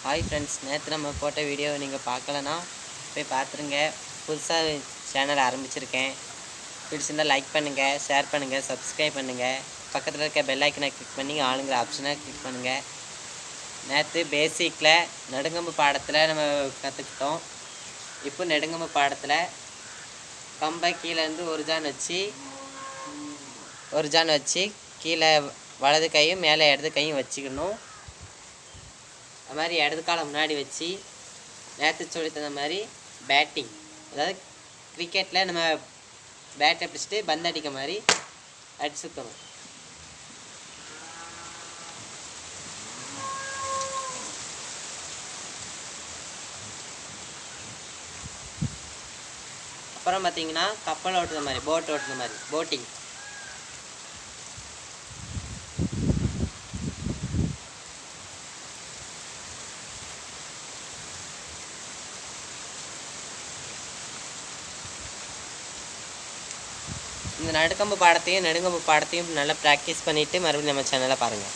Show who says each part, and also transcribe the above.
Speaker 1: Hi friends, நேற்று நம்ம போட்ட வீடியோவை நீங்கள் பார்க்கலன்னா போய் பார்த்துருங்க. புதுசாக சேனல் ஆரம்பிச்சிருக்கேன். பிடிச்சிருந்தால் லைக் பண்ணுங்கள், ஷேர் பண்ணுங்கள், சப்ஸ்கிரைப் பண்ணுங்கள். பக்கத்தில் இருக்க பெல் ஐக்கனை கிளிக் பண்ணி ஆளுங்கிற ஆப்ஷனை கிளிக் பண்ணுங்கள். நேற்று பேசிக்கில் நெடுங்கம்பு பாடத்தில் நம்ம கற்றுக்கிட்டோம். இப்போ நெடுங்கம்பு பாடத்தில் கம்பை கீழேருந்து ஒரு ஜான் வச்சு கீழே வலது கையும் மேலே இடது கையும் வச்சுக்கணும். அது மாதிரி இடது காலை முன்னாடி வச்சு நேற்று சொல்லி தந்த மாதிரி பேட்டிங், அதாவது கிரிக்கெட்டில் நம்ம பேட்டை பிடிச்சிட்டு பந்து அடிக்க மாதிரி அடிச்சுக்கணும். அப்புறம் பார்த்தீங்கன்னா கப்பல் ஓட்டுற மாதிரி, போட் ஓட்டுற மாதிரி, போட்டிங். இந்த நடுக்கம்பு பாடத்தையும் நெடுங்கம்பு பாடத்தையும் நல்லா ப்ராக்டிஸ் பண்ணிவிட்டு மறுபடியும் நம்ம சேனலை பாருங்கள்.